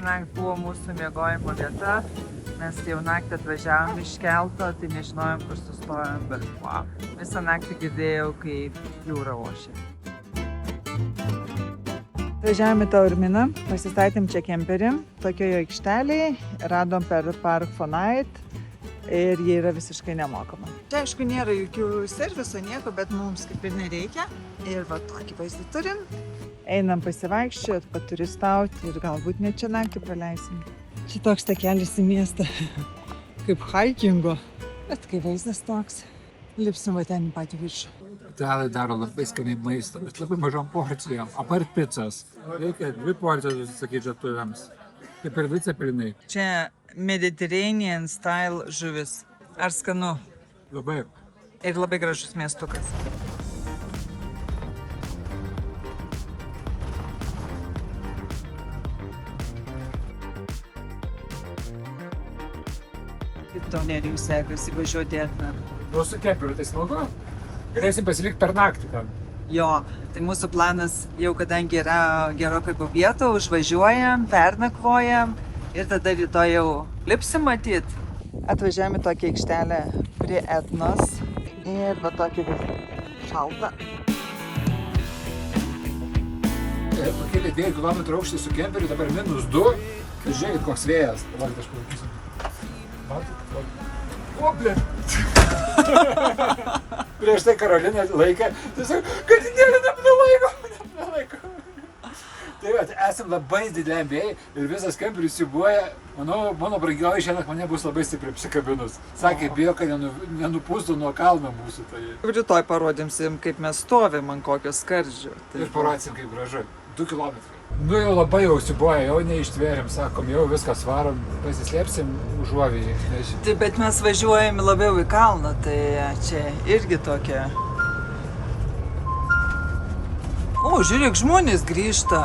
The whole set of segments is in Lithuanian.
šiąnakt buvo mūsų miegojimo vieta. Mes jau naktį atvažiavom iš kelto, tai nežinojom, kur sustojom, bet wow. Visą naktį girdėjau, kaip jūra ošia. Važiavome į Taorminą, pasistatėm čia kemperį, tokioje aikštelėje, radom per Park for Night ir jie yra visiškai nemokama. Čia aišku nėra jokių serviso, nieko, bet mums kaip ir nereikia. Ir va tokį vaizdį turim. Einam pasivaikščioti, paturistauti ir galbūt net čia naktį praleisim. Čia toks takelis į miestą, kaip hikingo, bet kai vaizdas toks, lipsim va ten į patį viršų. Italai daro labai skaniai maistą, bet labai mažom porcijom, apart picas. Reikia 2 porcijas užsisakyti lietuviams, kaip ir vicepilnai. Čia Mediterranean style žuvis. Ar skanu? Labai. Ir labai gražus miestukas. Kaip tau Nerijau sekasi važiuoti Etną? Su kemperiu tai smagu. Galėsim pasilikti per naktį ten. Jo, tai mūsų planas jau kadangi yra gerokai po pietų, užvažiuojam, pernakvojam ir tada rytoj jau lipsim matyt. Atvažiavome į tokią aikštelę prie Etnos ir va tokį šaltą. Pakėlė 2 km aukštį su kemperiu, dabar -2. Ir žiūrėkit, koks vėjas. Palaukit, aš palaikysiu. O, blė. Prieš tai Karolina laikė, tiesiog, kad nelaiko. Tai va, esam labai dideliam vėjai ir visas kemperis siūbuoja. Manau, mano brangioji šiandien mane bus labai stipriai apsikabinus. Sakė, bijo, kad nenupūstų nuo kalno mūsų. Tai... Rytoj parodymsim, kaip mes stovim ant kokio skardžio. Ir parodysim, kaip gražu. 2 kilometrai. Nu jau labai jau siūbuoja, jau neištvėrim, sakom, jau viskas varom, pasislėpsim užuovėje. Tai bet mes važiuojame labiau į kalną, tai čia irgi tokia. O, žiūrėk, žmonės grįžta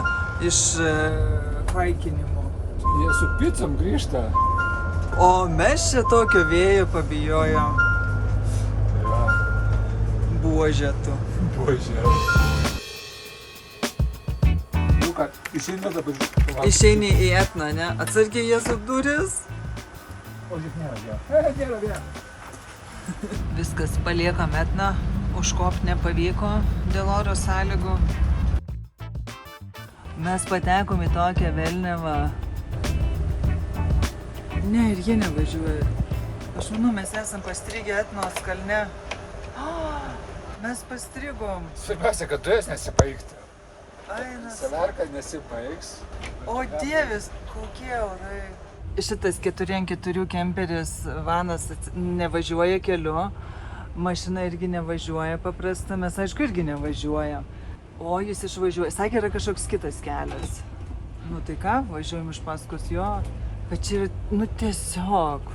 iš haikinimo. Jie su picom grįžta. O mes čia tokio vėjo pabijojom. Ja. Buožė tu. Buožė. Išeini dabar. Išeini į Etną, ne? Atsargiai jas durys. O, žiūrėk, nėra vėjo. Viskas, paliekam Etną. Užkopt nepavyko dėl oro sąlygų. Mes patekom į tokią velniavą. Ne, ir jie nevažiuoja. Aš manau, mes esam pastrigę Etnos kalne. Mes pastrigom. Svarbiausia, kad dujas nesibaigtų. Ainas. Severka nesibaigs. O dievis, kokie orai. Šitas 4x4 kemperis vanas nevažiuoja keliu. Mašina irgi nevažiuoja paprasta, mes aišku irgi nevažiuojam. O jis išvažiuoja, sakė, yra kažkoks kitas kelias. Nu tai ką, važiuojam iš paskos jo, bet čia yra, nu tiesiog.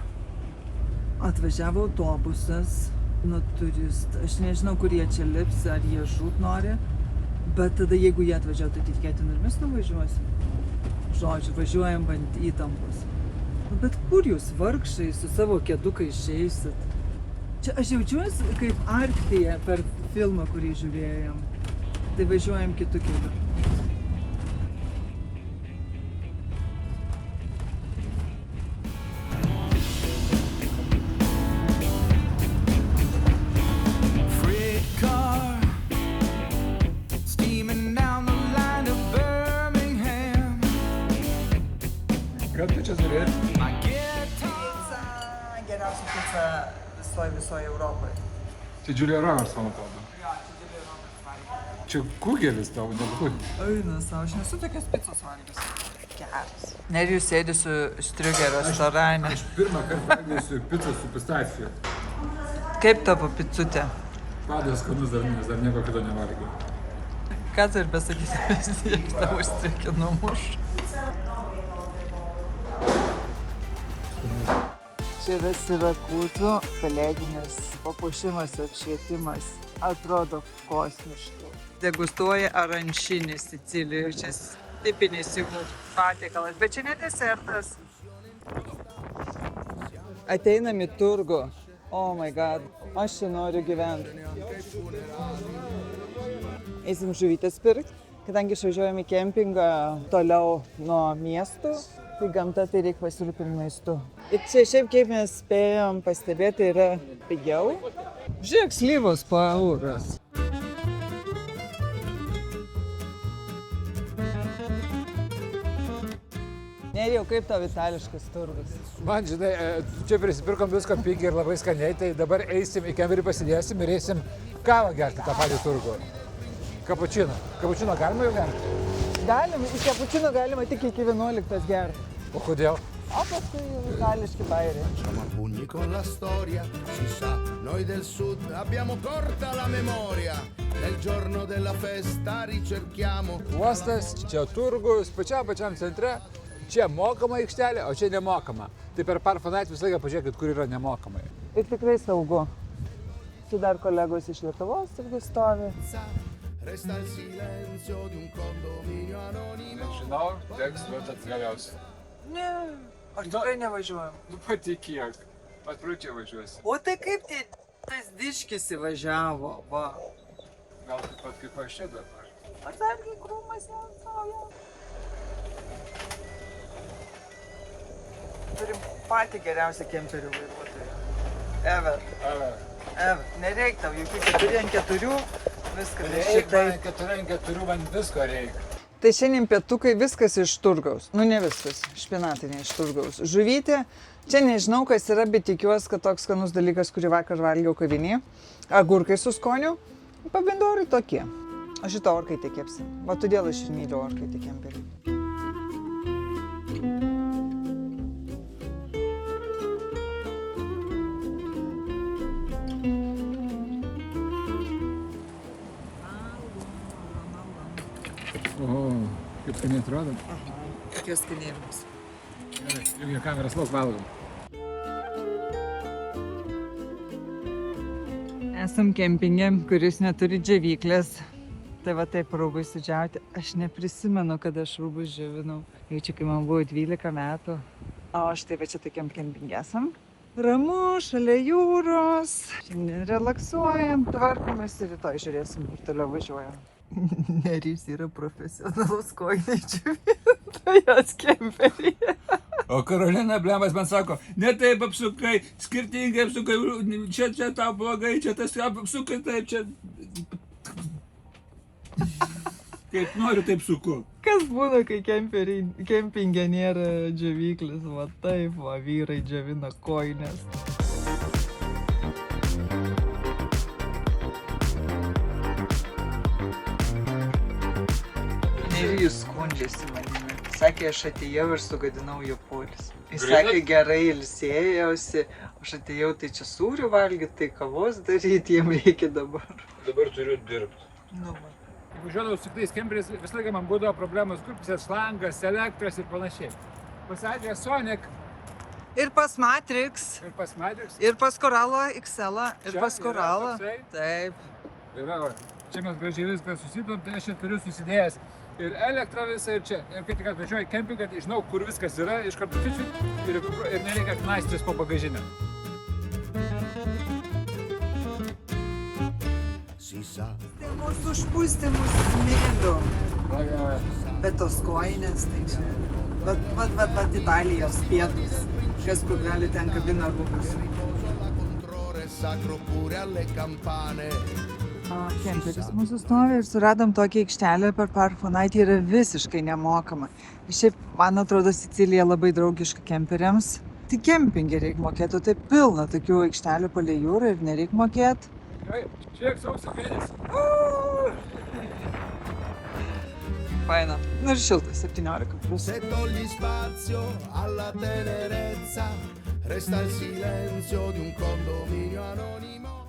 Atvažiavo autobusas, nu turistai, aš nežinau, kur jie čia lips, ar jie žūt nori. Bet tada jeigu jie atvažiavo, tai tikėtina ir mes nuvažiuosim. Žodžiu, važiuojam ant įtampos. Nu, bet kur jūs vargšai su savo kėdukais išeisit? Čia aš jaučiuosi kaip Arktyje per filmą, kurį žiūrėjom. Tai važiuojam kitu keliu. Ką tu čia žiūrėt? Pizza, geriausia pizza visoje Europoje. Čia Julia Roberts, man atrodo. Jo, čia Julia Roberts valgė. Čia kugelis tavo, ne kugelis. Eina savo, aš nesu tokios picos valgęs. Geras. Nerijus sėdi su striukė restorane. Aš pirmą kartą valgysiu pizzą su pistacijų. Kaip tavo picutė? Padas skanus dar nieko kito nevalgiau. Ką tu ir besakysi, vis tiek tavo striukė numuš. Čia yra Sirakūzų kalėdinis papuošimas ir apšvietimas. Atrodo kosmiškai. Degustuoja aranšinį Sicilijoje. Čia tipinis jų patiekalas, bet čia ne desertas. Ateinam į turgų. Oh my god, aš čia noriu gyventi. Eisim žuvytės pirkti, kadangi išvažiuojam į kempingą toliau nuo miestų. Tai gamta, tai reikia pasirūpinti maistu. Ir čia šiaip kaip mes spėjom pastebėti, yra pigiau. Žiūrėk, slyvos po euras. Nerijau, kaip tau itališkas turgus? Man, žinai, čia prisipirkom viską pigiai ir labai skaniai, tai dabar eisim į Kemperį, pasidėsim ir eisim kavą gerti tą patį turgų. Kapučino. Kapučino galima jau gerti? Galima, į kapučino galima tik iki 11 gerti. O kodėl? O paskui itališki bairiai. Siamo a pugni con la storia, si sa, noi del sud abbiamo corta la memoria. Nel giorno della festa ricerchiamo. Uostas, čia turgus, pačiam centre. Čia mokama aikštelė, o čia nemokama. Tai per Park4Night visą laiką pažiūrėkit, kur yra nemokamai. Ir tikrai saugu. Čia dar kolegos iš Lietuvos irgi stovi. Resta il silenzio di un condominio anonimo. Žinau, teks važiuoti galiausiai. Ne, aš tikrai nevažiuoju. Nu patikėk, atpručiai važiuosi. O tai kaip tas diškis įvažiavo, va. Gal taip pat kaip aš čia dabar. Atsargiai krūmas nesauja. Turim patį geriausią kemperių vairuotoją. Ever. Nereik tau, jokių 4x4, viską. Reikia, 4x4 man visko reikia. Tai šiandien pietukai viskas iš turgaus. Nu ne viskas, špinatai ne iš turgaus. Žuvytė, čia nežinau kas yra, bet tikiuosi, kad toks skanus dalykas, kurį vakar valgiau kavinėje. Agurkai su skoniu, pabendorai tokie. Aš šitą orkaitę kepsi. Va todėl aš ir myliu orkaitę kemperį. O, kaip skaniai atrodo. Kokios skanėjimus. Gerai, jungia kameras, lauk valgom. Esam kempinge, kuris neturi džiovyklės. Tai va taip rūbus sudžiauti. Aš neprisimenu, kad aš rūbus džiovinau. Jau čia, kai man buvo 12 metų. O štai va čia tokiam kempinge esam. Ramu, šalia jūros. Šiandien relaksuojam, tvarkomės ir rytoj žiūrėsim, kur toliau važiuojam. Nerijus yra profesionalus kojiniai džiovintojas kemperyje. O Karolina Blemas man sako, ne taip apsukai, skirtingai apsukai, čia tau blogai, čia tas apsukai taip, čia... Kaip noriu, taip suku. Kas būna, kai kempinge nėra džiovyklis, va taip, va vyrai džiovina kojines. Nerijus skundžiasi manimi. Sakė, aš atėjau ir sugadinau jo polis. Jis sakė, gerai ilsėjausi, aš atėjau tai čia sūrių valgyti, tai kavos daryti, jiem reikia dabar. Dabar turiu dirbti. Nu, man. Važiuodavau su kitais kemperiais, visą laiką man būdavo problemos, kur pusės šlangas, elektros ir panašiai. Pas Adriją Sonic. Ir pas Matrix. Ir pas Matrix. Ir pas Corallo XL. Ir Čia pas Corallo. yra toksai. Taip. Ir va, čia mes gražiai viską susidom, tai aš čia turiu susidėjęs ir elektrą visą ir čia. Ir kai tik atvažiuoju į kempingą, tai žinau, kur viskas yra, iš karto čiučiu ir nereikia knaistytis po bagažinę. Tai mūsų užpūsti mūsų smėliu. Bet tos kojinės, tai čia. Vat Italijos pietus. Kas kur gali ten kabina rūbus. Kemperis mūsų stovi ir suradom tokią aikštelę per Park4Night, yra visiškai nemokama. Šiaip, man atrodo, Sicilija labai draugiška kemperiams. Tik kempingė reikia mokėti, tai pilna tokių aikštelių palei jūrą ir nereikia mokėti. Žiūrėk, sausio mėnesį. Faina. Nu ir šiltas, 17+. Se togli spazio alla tenerezza, resta il silenzio di un condominio anonimo.